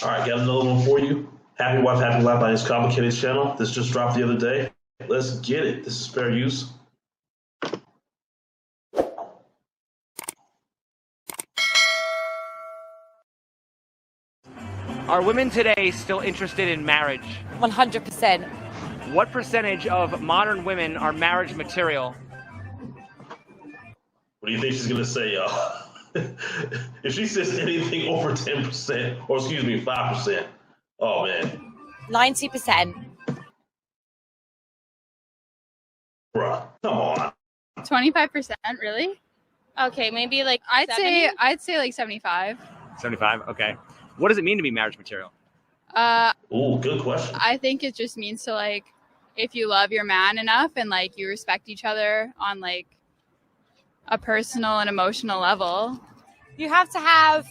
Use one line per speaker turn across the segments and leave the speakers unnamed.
All right, got another one for you. Happy Wife, Happy Life by his complicated channel. This just dropped the other day. Let's get it. This is fair use.
Are women today still interested in marriage?
100%.
What percentage of modern women are marriage material?
What do you think she's gonna say, y'all? If she says anything over 10%, or excuse me, 5%, oh man,
90%.
bruh, come on.
25%, really?
Okay, maybe like
I'd
70?
say like 75.
75, okay. What does it mean to be marriage material?
Ooh, good question.
I think it just means to like if you love your man enough and like you respect each other on like a personal and emotional level.
You have to have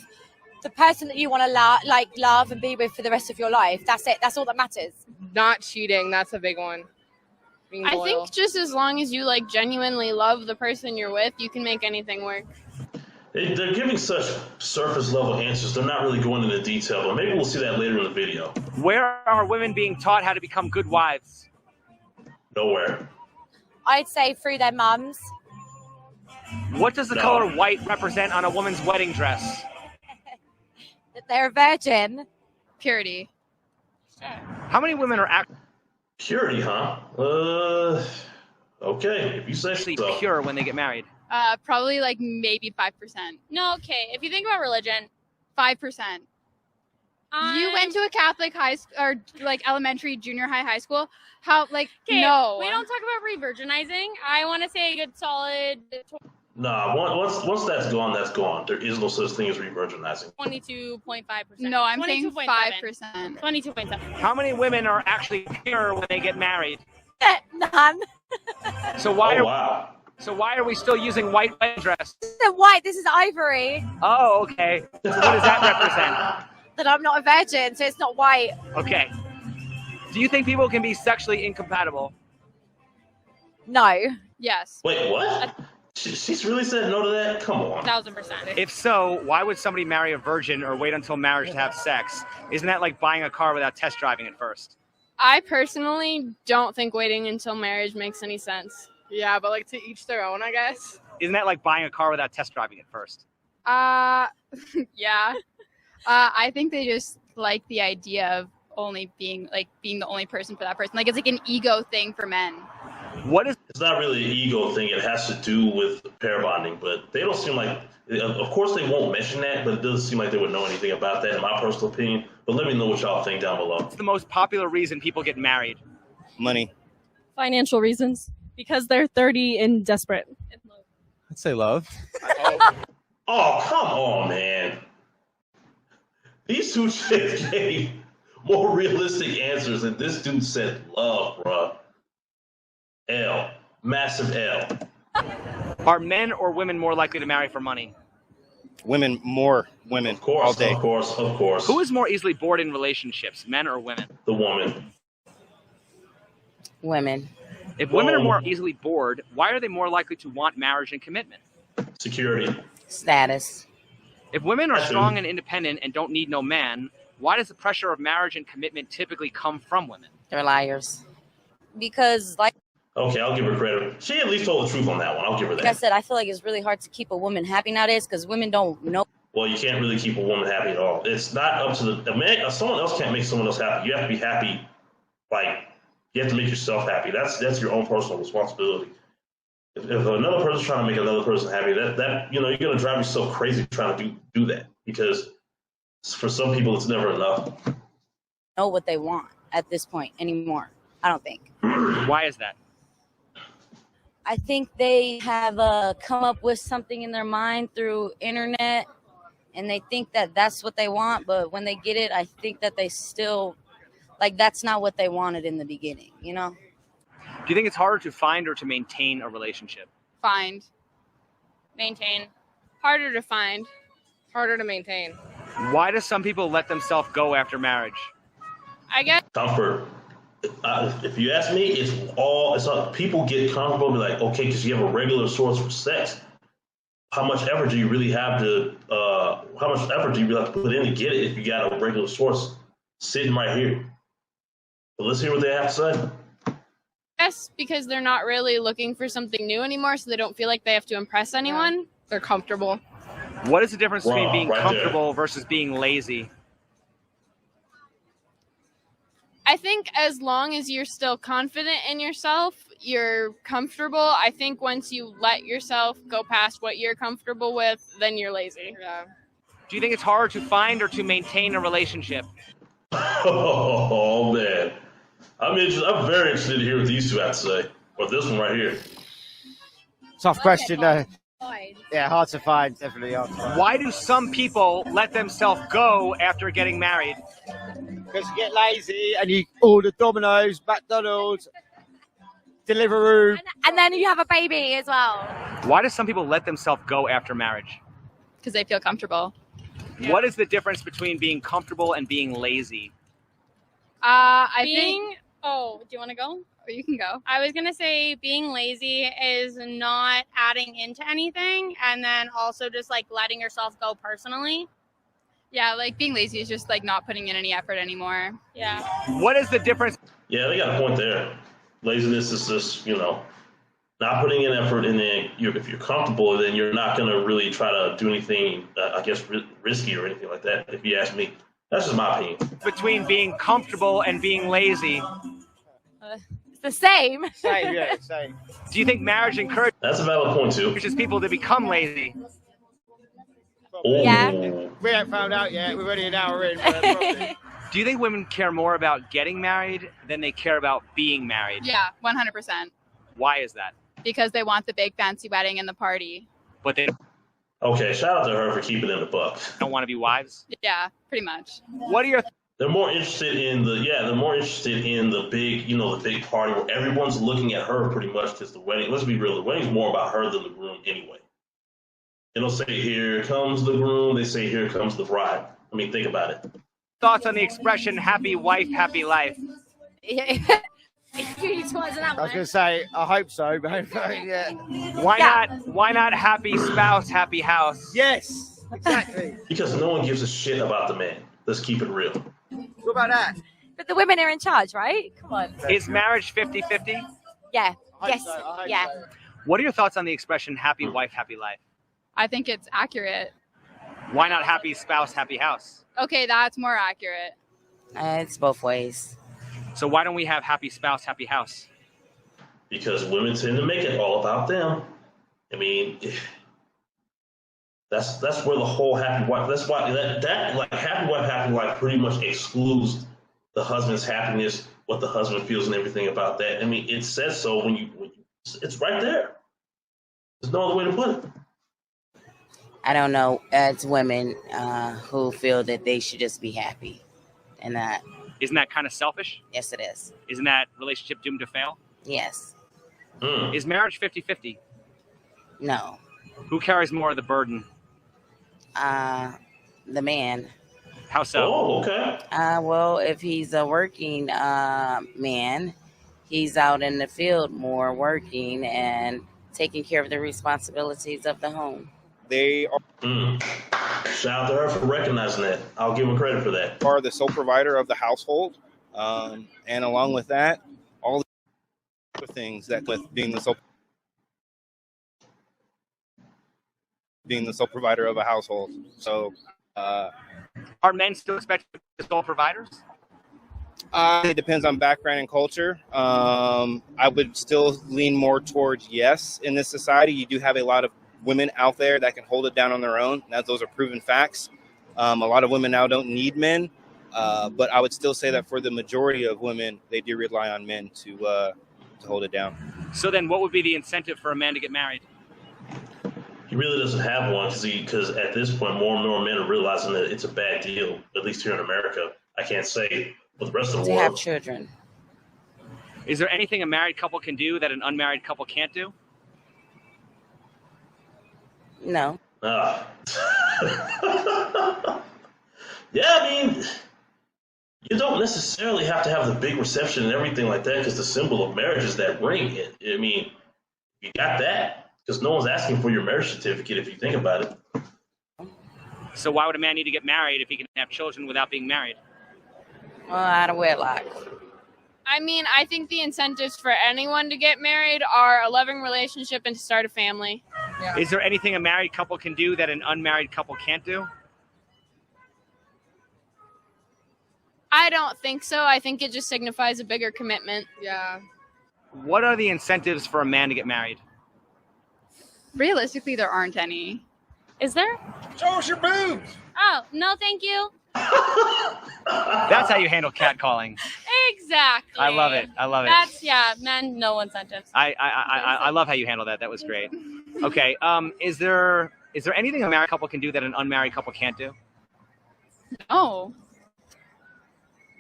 the person that you want to love and be with for the rest of your life. That's it. That's all that matters.
Not cheating, that's a big one. Being
I
loyal.
think just as long as you like genuinely love the person you're with, you can make anything work.
They're giving such surface level answers. They're not really going into detail, but maybe we'll see that later in the video.
Where are women being taught how to become good wives?
Nowhere.
I'd say through their mums.
What does the
No.
color white represent on a woman's wedding dress?
That they're a virgin.
Purity.
How many women are
Purity, huh? Okay, if you say
actually
so.
pure when they get married?
Probably like maybe 5%.
No, okay. If you think about religion,
5%. You went to a Catholic high school or like elementary, junior high school. How like
okay,
no.
we don't talk about re-virginizing. I want to say a good solid
Nah, once that's gone, that's gone. There is no such thing as re-virginizing.
22.5%.
No, I'm saying
22.7.
5%.
22.7.
How many women are actually pure when they get married?
None.
So why
Oh,
are
wow.
so why are we still using white wedding dress?
This isn't white. This is ivory.
Oh, okay. So what does that represent?
That I'm not a virgin, so it's not white.
Okay. Do you think people can be sexually incompatible?
No.
Yes.
Wait, what? She's really said no to that? Come on.
1000%.
If so, why would somebody marry a virgin or wait until marriage to have sex? Isn't that like buying a car without test driving it first?
I personally don't think waiting until marriage makes any sense.
Yeah, but like to each their own, I guess.
Isn't that like buying a car without test driving it first?
Yeah. I think they just like the idea of only being the only person for that person. Like it's like an ego thing for men.
What is
It's not really an ego thing. It has to do with pair bonding, but they don't seem like, of course they won't mention that, but it doesn't seem like they would know anything about that in my personal opinion. But let me know what y'all think down below.
the most popular reason people get married?
Money.
Financial reasons, because they're 30 and desperate.
I'd say love.
Oh, come on, man. These two chicks gave more realistic answers, and this dude said love, bruh. L. Massive L.
Are men or women more likely to marry for money?
Women, more women.
Of course,
all day.
of course, of course.
Who is more easily bored in relationships, men or women?
The woman?
Women.
If women are
Whoa.
more easily bored, why are they more likely to want marriage and commitment?
Security.
Status.
If women are
That's
strong
true.
and independent and don't need no man, why does the pressure of marriage and commitment typically come from women?
They're liars. Because like
Okay, I'll give her credit. She at least told the truth on that one. I'll give her
I
that.
said, I feel like it's really hard to keep a woman happy nowadays because women don't know.
Well, you can't really keep a woman happy at all. It's not up to the man. Someone else can't make someone else happy. You have to be happy. Like, you have to make yourself happy. That's your own personal responsibility. If another person's trying to make another person happy, that you're gonna drive yourself crazy trying to do that, because for some people it's never enough.
Know what they want at this point anymore. I don't think.
Why is that?
I think they have come up with something in their mind through internet, and they think that that's what they want. But when they get it, I think that they still that's not what they wanted in the beginning. You know.
Do you think it's harder to find or to maintain a relationship?
Find.
Maintain. Harder to find.
Harder to maintain.
Why do some people let themselves go after marriage?
I guess
Comfort. If you ask me, it's all people get comfortable and be like, okay, because you have a regular source for sex. how much effort do you really have to put in to get it if you got a regular source sitting right here? But let's hear what they have to say.
Yes, because they're not really looking for something new anymore, so they don't feel like they have to impress anyone.
They're comfortable.
What is the difference between
Wrong,
being
right
comfortable versus being lazy?
I think as long as you're still confident in yourself, you're comfortable. I think once you let yourself go past what you're comfortable with, then you're lazy.
Yeah.
Do you think it's harder to find or to maintain a relationship?
Oh man, I'm very interested to hear what these two have to say, or this one right here.
Tough question, though. Yeah, hard to find, definitely hard to find.
Why do some people let themselves go after getting married?
Because you get lazy and you order Domino's, McDonald's, Deliveroo.
And then you have a baby as well.
Why do some people let themselves go after marriage?
Because they feel comfortable.
What is the difference between being comfortable and being lazy?
I
Being, oh, do you want to go?
Or you can go.
I was going to say being lazy is not adding into anything and then also just like letting yourself go personally.
Yeah, like being lazy is just like not putting in any effort anymore.
Yeah.
What is the difference?
Yeah, they got a point there. Laziness is just, not putting in effort, and then if you're comfortable, then you're not going to really try to do anything, risky or anything like that, if you ask me. That's just my opinion.
Between being comfortable and being lazy.
It's the same.
Same, yeah, same.
Do you think marriage encourages
That's a valid point, too.
people to become lazy?
Ooh.
Yeah.
We haven't found out yet. We're only an hour in. But probably.
Do you think women care more about getting married than they care about being married?
Yeah, 100%.
Why is that?
Because they want the big fancy wedding and the party.
But they
Okay, shout out to her for keeping it in the buck.
don't want to be wives?
Yeah, pretty much.
What are your
They're more interested in the big, the big party where everyone's looking at her pretty much, because the wedding, let's be real, the wedding's more about her than the groom anyway. They don't say, here comes the groom, they say, here comes the bride. I mean, think about it.
thoughts on the expression happy wife, happy life?
I
I was going to say, I hope so, but yeah.
Why not happy spouse, happy house?
Yes, exactly.
Because no one gives a shit about the man. Let's keep it real.
What about that?
But the women are in charge, right? Come on.
Is marriage 50-50?
Yeah. Yes.
I hope
Yeah.
so.
What are your thoughts on the expression happy wife, happy life?
I think it's accurate.
Why not happy spouse, happy house?
Okay, that's more accurate.
It's both ways.
So why don't we have happy spouse, happy house?
Because women tend to make it all about them. I mean, that's where the whole happy wife. That's why that like happy wife, happy life pretty much excludes the husband's happiness, what the husband feels, and everything about that. I mean, it says so when you it's right there. There's no other way to put it.
I don't know. It's women who feel that they should just be happy, and not.
Isn't that kind of selfish?
Yes, it is.
Isn't that relationship doomed to fail?
Yes.
Is marriage 50-50?
No.
Who carries more of the burden?
The man.
How so?
Oh, okay.
Well, if he's a working man, he's out in the field more working and taking care of the responsibilities of the home.
They
Shout out to her for recognizing that. I'll give her credit for that.
are the sole provider of the household, and along with that, all the other things that with being the sole provider of a household. So,
Are men still expected to be sole providers?
it depends on background and culture. I would still lean more towards yes. In this society, you do have a lot of women out there that can hold it down on their own. Now, those are proven facts. A lot of women now don't need men, but I would still say that for the majority of women, they do rely on men to hold it down.
So then what would be the incentive for a man to get married?
He really doesn't have one because at this point, more and more men are realizing that it's a bad deal, at least here in America. I can't say with the rest of the
To
world.
have children.
Is there anything a married couple can do that an unmarried couple can't do?
No.
Yeah, I mean, you don't necessarily have to have the big reception and everything like that because the symbol of marriage is that ring. I mean, you got that. Because no one's asking for your marriage certificate if you think about it.
So why would a man need to get married if he can have children without being married?
Out of wedlock.
I mean, I think the incentives for anyone to get married are a loving relationship and to start a family.
Yeah.
Is there anything a married couple can do that an unmarried couple can't do?
I don't think so. I think it just signifies a bigger commitment.
Yeah.
What are the incentives for a man to get married?
Realistically, there aren't any.
Is there?
Show us your boobs.
Oh, no, thank you.
That's how you handle catcalling.
Exactly.
I love it. I love it.
That's, yeah, men, no incentives.
I love how you handle that. That was great. Okay. Is there anything a married couple can do that an unmarried couple can't do?
No.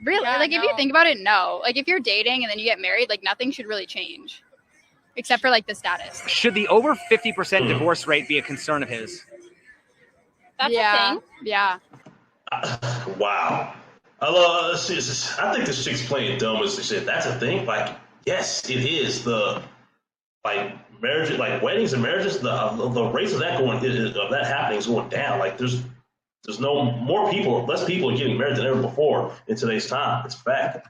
Really?
Yeah,
Like, if you think about it, no. Like, if you're dating and then you get married, like, nothing should really change. Except for, like, the status.
Should the over 50% divorce rate be a concern of his?
That's
yeah.
a thing.
Yeah.
Wow. I think this chick's playing dumb as she said. That's a thing? Like, yes, it is. Marriage, like weddings and marriages, the rates of that happening is going down. Like there's less people are getting married than ever before in today's time. It's a fact.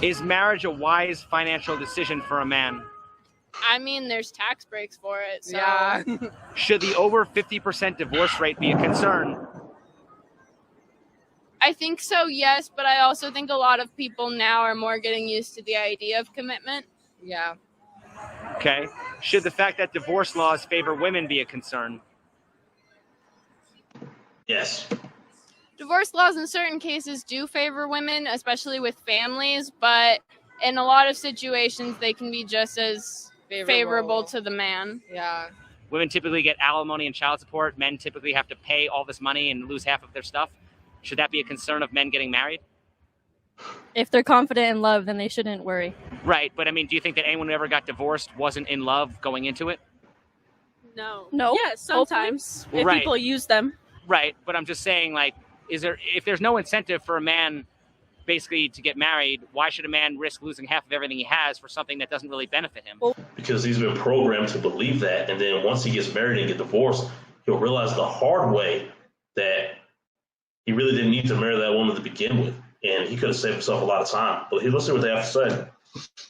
Is marriage a wise financial decision for a man?
I mean, there's tax breaks for it. So.
Yeah.
Should the over 50% divorce rate be a concern?
I think so, yes, but I also think a lot of people now are more getting used to the idea of commitment.
Yeah.
Okay. Should the fact that divorce laws favor women be a concern?
Yes.
Divorce laws in certain cases do favor women, especially with families, but in a lot of situations they can be just as favorable to the man.
Yeah.
Women typically get alimony and child support. Men typically have to pay all this money and lose half of their stuff. Should that be a concern of men getting married?
If they're confident in love, then they shouldn't worry.
Right, but I mean, do you think that anyone who ever got divorced wasn't in love going into it?
No.
Yeah, sometimes.
If
Right.
people use them.
Right, but I'm just saying, like, if there's no incentive for a man basically to get married, why should a man risk losing half of everything he has for something that doesn't really benefit him?
Because he's been programmed to believe that, and then once he gets married and get divorced, he'll realize the hard way that he really didn't need to marry that woman to begin with, and he could have saved himself a lot of time. But let's see what they have to say.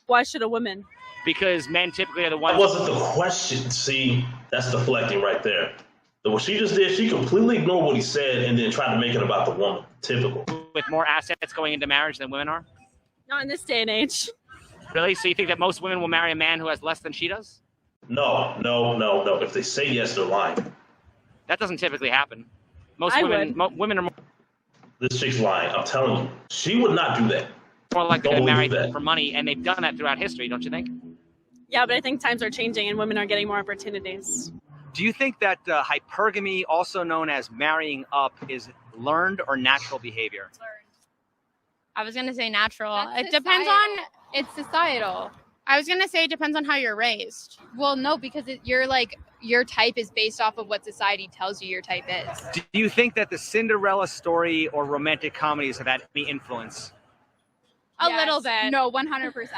Why should a woman?
Because men typically are the ones...
That wasn't the question. See, that's deflecting right there. What she just did, she completely ignored what he said and then tried to make it about the woman. Typical.
With more assets going into marriage than women are?
Not in this day and age.
Really? So you think that most women will marry a man who has less than she does?
No. If they say yes, they're lying.
That doesn't typically happen. Most women are
This chick's lying. I'm telling you. She would not do that.
more likely to
Don't
marry
believe that.
for money, and they've done that throughout history, don't you think?
Yeah, but I think times are changing and women are getting more opportunities.
Do you think that hypergamy, also known as marrying up, is learned or natural behavior?
I was going to say natural.
That's
It depends on,
It's societal.
I was going to say it depends on how you're raised.
Well, no, because you're like, your type is based off of what society tells you your type is.
Do you think that the Cinderella story or romantic comedies have had any influence?
A little bit.
No, 100%.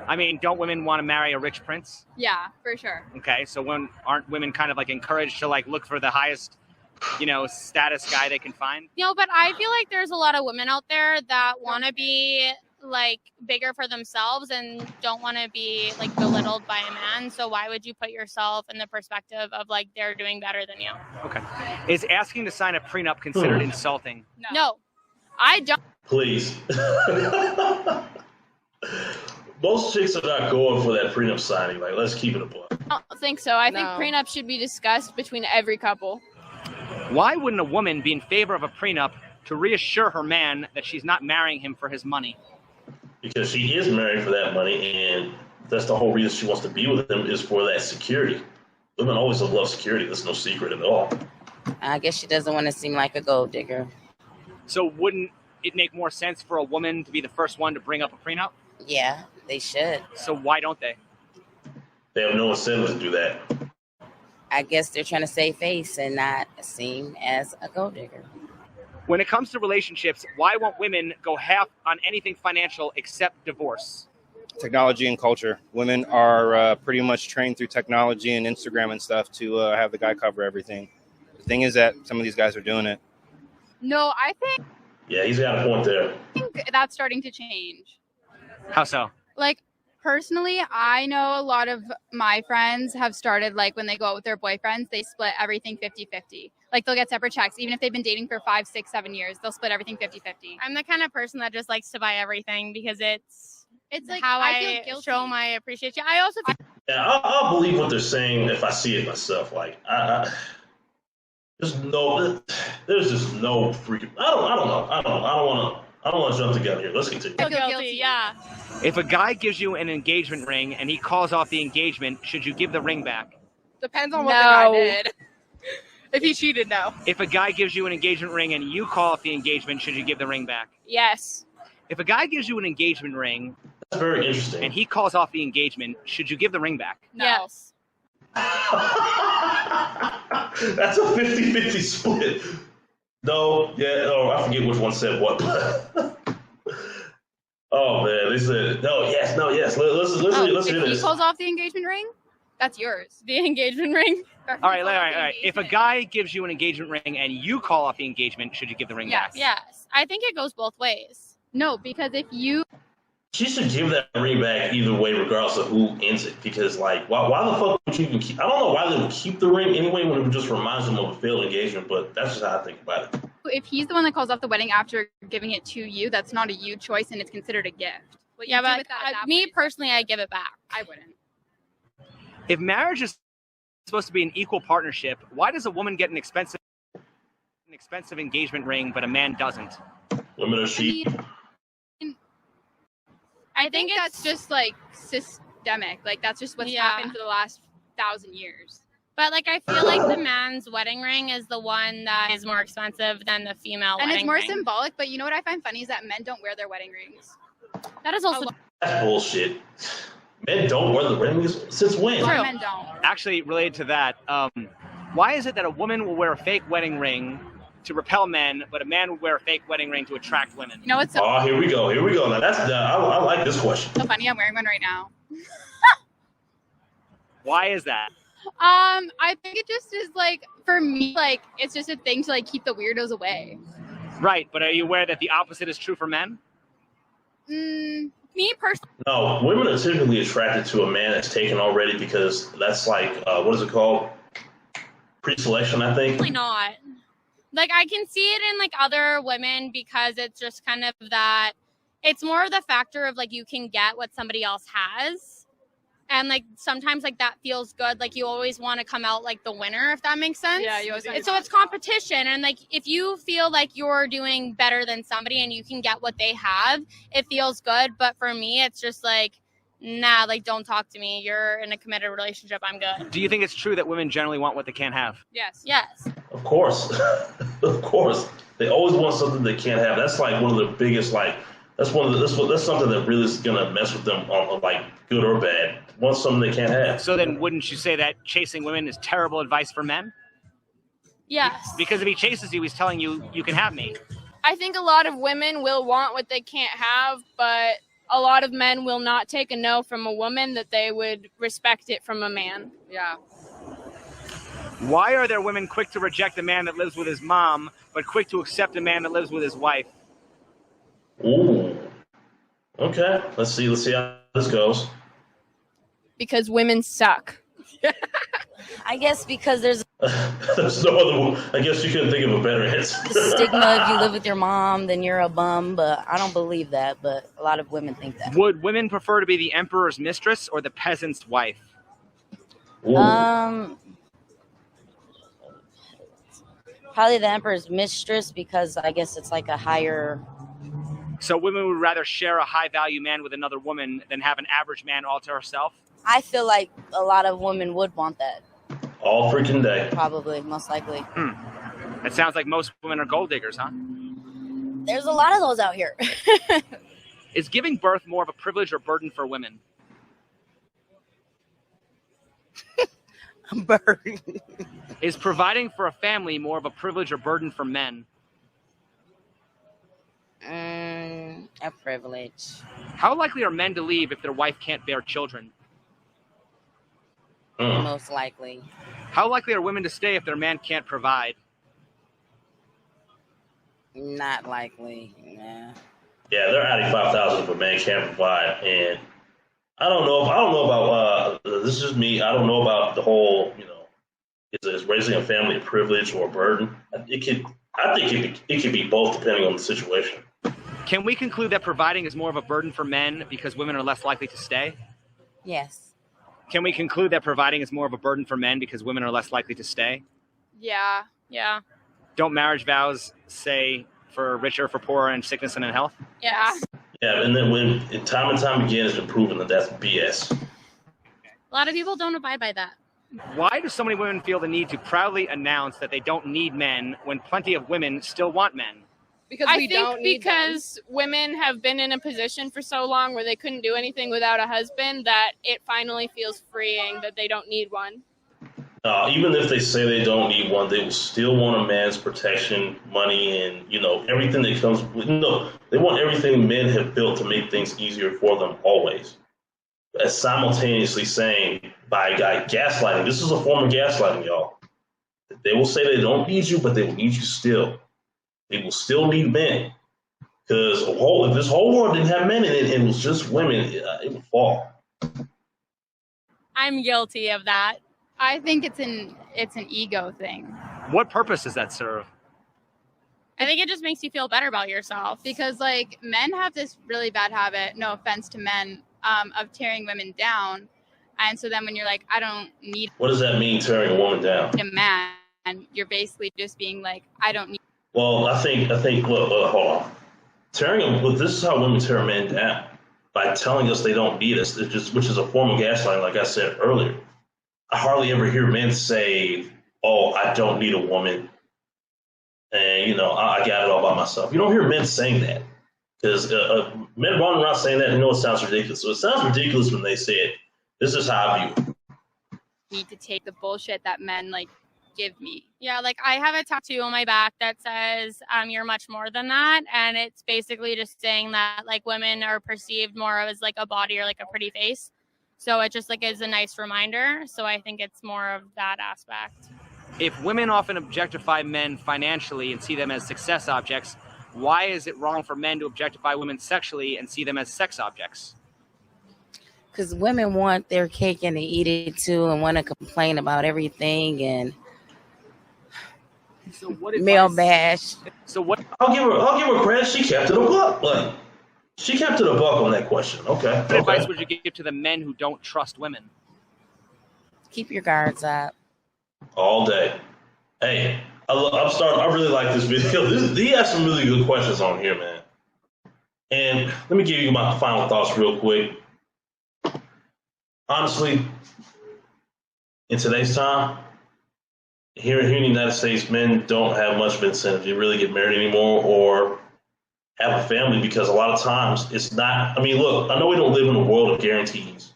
I mean, don't women want to marry a rich prince?
Yeah, for sure.
Okay, so aren't women kind of like encouraged to like look for the highest, status guy they can find?
But I feel like there's a lot of women out there that want to be like bigger for themselves and don't want to be like belittled by a man. So why would you put yourself in the perspective of like they're doing better than you?
Okay. Is asking to sign a prenup considered insulting?
No, I don't.
Please. Most chicks are not going for that prenup signing. Like, let's keep it a buck.
I don't think so. I think
No.
prenup should be discussed between every couple.
Why wouldn't a woman be in favor of a prenup to reassure her man that she's not marrying him for his money?
Because she is married for that money, and that's the whole reason she wants to be with him is for that security. Women always have loved security. That's no secret at all.
I guess she doesn't want to seem like a gold digger.
So wouldn't it make more sense for a woman to be the first one to bring up a prenup?
Yeah, they should.
So why don't they?
They have no incentive to do that.
I guess they're trying to save face and not seem as a gold digger.
When it comes to relationships, why won't women go half on anything financial except divorce?
Technology and culture. Women are pretty much trained through technology and Instagram and stuff to have the guy cover everything. The thing is that some of these guys are doing it.
No, I
Yeah, he's got a point there.
think that's starting to change.
How so?
Like, personally, I know a lot of my friends have started, like, when they go out with their boyfriends, they split everything 50-50. Like, they'll get separate checks. Even if they've been dating for 5, 6, 7 years, they'll split everything 50-50.
I'm the kind of person that just likes to buy everything because it's
like
how
I feel
I
guilty.
show my appreciation. I also feel
Yeah, I'll believe what they're saying if I see it myself. Like, there's just no freaking. I don't know. I don't want to jump the gun here. Let's continue.
guilty. Yeah.
If a guy gives you an engagement ring and he calls off the engagement, should you give the ring back?
Depends on what the guy did. If he cheated, no.
If a guy gives you an engagement ring and you call off the engagement, should you give the ring back?
Yes.
If a guy gives you an engagement ring
That's very interesting.
and he calls off the engagement, should you give the ring back?
No.
Yes.
That's a 50-50 split. No, I forget which one said what. Oh man, they said no, yes. Let's
If
hear
he
this.
calls off the engagement ring, that's yours.
The engagement ring.
All right. If a guy gives you an engagement ring and you call off the engagement, should you give the ring back?
Yes. I think it goes both ways.
No, because if you
She should give that ring back either way, regardless of who ends it. Because why the fuck would you even keep? I don't know why they would keep the ring anyway when it just reminds them of a failed engagement. But that's just how I think about it.
if he's the one that calls off the wedding after giving it to you, that's not a you choice and it's considered a gift. What you
Yeah,
do
but
with that at that
me
point,
personally, I give it back.
I wouldn't.
If marriage is supposed to be an equal partnership, why does a woman get an expensive engagement ring but a man doesn't?
Women are sheep.
I think that's just like systemic. Like that's just what's happened for the last 1,000 years.
But like I feel like the man's wedding ring is the one that is more expensive than the female
And
wedding
it's more
ring.
symbolic, but you know what I find funny is that men don't wear their wedding rings.
That is also
That's bullshit. Men don't wear the rings since when?
A lot of men don't.
Actually, related to that, why is it that a woman will wear a fake wedding ring to repel men, but a man will wear a fake wedding ring to attract women?
You know what's so
Oh, here we go. Now that's I like this question.
funny? I'm wearing one right now.
Why is that?
I think it just is like, for me, like it's just a thing to like keep the weirdos away.
Right, but are you aware that the opposite is true for men?
Me personally,
No, women are typically attracted to a man that's taken already because that's like what is it called? Pre-selection, I think.
Probably not. Like I can see it in like other women because it's just kind of that. It's more the factor of like you can get what somebody else has. And like sometimes like that feels good. Like you always want to come out like the winner, if that makes sense.
Yeah, you always
And so it's competition. And like if you feel like you're doing better than somebody and you can get what they have, it feels good. But for me, it's just like, nah, like don't talk to me. You're in a committed relationship. I'm good.
Do you think it's true that women generally want what they can't have?
yes.
Yes.
Of course. Of course. They always want something they can't have. That's like one of the biggest that's something that really is gonna mess with them on like good or bad. Want something they can't have.
So then wouldn't you say that chasing women is terrible advice for men?
Yes.
Because if he chases you, he's telling you, you can have me.
I think a lot of women will want what they can't have, but a lot of men will not take a no from a woman that they would respect it from a man.
Yeah.
Why are there women quick to reject a man that lives with his mom, but quick to accept a man that lives with his wife?
Ooh. Okay. Let's see how this goes.
Because women suck.
I guess because there's
There's no other. I guess you couldn't think of a better answer.
a stigma if you live with your mom, then you're a bum. But I don't believe that. But a lot of women think that.
Would women prefer to be the emperor's mistress or the peasant's wife?
Ooh.
Probably the emperor's mistress because I guess it's like a higher.
So women would rather share a high-value man with another woman than have an average man all to herself?
I feel like a lot of women would want that.
All freaking day.
Probably, most likely.
It sounds like most women are gold diggers, huh?
There's a lot of those out here.
Is giving birth more of a privilege or burden for women?
Burden.
Is providing for a family more of a privilege or burden for men?
A privilege.
How likely are men to leave if their wife can't bear children?
Most likely.
How likely are women to stay if their man can't provide?
Not likely. Yeah.
Yeah, they're adding 5,000 if a man can't provide, and I don't know about this is just me. I don't know about the whole, is raising a family a privilege or a burden? I think it could be both depending on the situation.
Can we conclude that providing is more of a burden for men because women are less likely to stay?
Yes.
Can we conclude that providing is more of a burden for men because women are less likely to stay?
Yeah.
Yeah.
Don't marriage vows say for richer, for poorer, and sickness and in health?
Yeah.
Yeah, and then when time and time again it's been proven that that's BS.
A lot of people don't abide by that.
Why do so many women feel the need to proudly announce that they don't need men when plenty of women still want men?
Because
I
we
think
don't need
because women have been in a position for so long where they couldn't do anything without a husband that it finally feels freeing that they don't need one.
Even if they say they don't need one, they will still want a man's protection, money, and everything that comes with. They want everything men have built to make things easier for them always. As simultaneously saying by gaslighting, this is a form of gaslighting, y'all. They will say they don't need you, but they will need you still. They will still need men because if this whole world didn't have men in it and it was just women, it would fall.
I'm guilty of that.
I think it's an ego thing.
What purpose does that serve?
I think it just makes you feel better about yourself.
Because like men have this really bad habit, no offense to men, of tearing women down. And so then when you're like, I don't need
What does that mean, tearing a woman down?
a man, you're basically just being like, I don't need.
Well, I think. Look, hold on. This is how women tear men down by telling us they don't need us, which is a form of gaslighting, like I said earlier. I hardly ever hear men say, "Oh, I don't need a woman," and I got it all by myself. You don't hear men saying that because men running around saying that. It sounds ridiculous. So it sounds ridiculous when they say it. This is how I view it.
Need to take the bullshit that men like give me.
Yeah, like I have a tattoo on my back that says you're much more than that, and it's basically just saying that like women are perceived more as like a body or like a pretty face, so it just like is a nice reminder. So I think it's more of that aspect.
If women often objectify men financially and see them as success objects, why is it wrong for men to objectify women sexually and see them as sex objects?
Because women want their cake and they eat it too and want to complain about everything and male bash.
So what?
I'll give her credit. She kept it a buck. Like, she kept it a buck on that question. Okay.
What advice would you give to the men who don't trust women?
Keep your guards up.
All day. Hey, I really like this video. He has some really good questions on here, man. And let me give you my final thoughts real quick. Honestly, in today's time, here in the United States, men don't have much of an incentive to really get married anymore or have a family because a lot of times it's not. I mean, look, I know we don't live in a world of guarantees.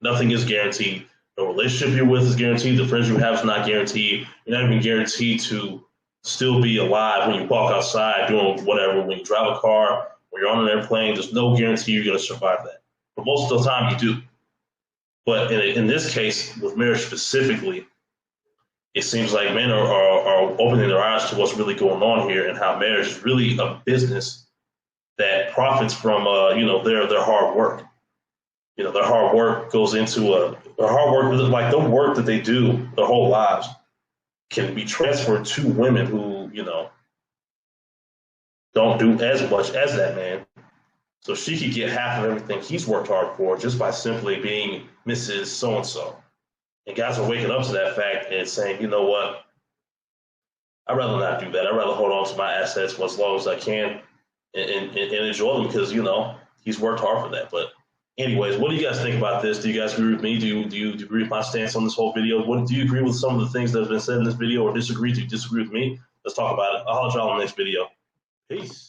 Nothing is guaranteed. The relationship you're with is guaranteed. The friends you have is not guaranteed. You're not even guaranteed to still be alive when you walk outside doing whatever. When you drive a car, when you're on an airplane, there's no guarantee you're going to survive that. But most of the time you do. But in this case, with marriage specifically, it seems like men are opening their eyes to what's really going on here and how marriage is really a business that profits from their hard work. Their hard work goes into their hard work, like the work that they do their whole lives can be transferred to women who, don't do as much as that man. So she could get half of everything he's worked hard for just by simply being Mrs. So-and-so. And guys are waking up to that fact and saying, you know what? I'd rather not do that. I'd rather hold on to my assets for as long as I can and enjoy them because, he's worked hard for that. But anyways, what do you guys think about this? Do you guys agree with me? Do you agree with my stance on this whole video? Do you agree with some of the things that have been said in this video or disagree? Do you disagree with me? Let's talk about it. I'll holler at y'all in the next video. Peace.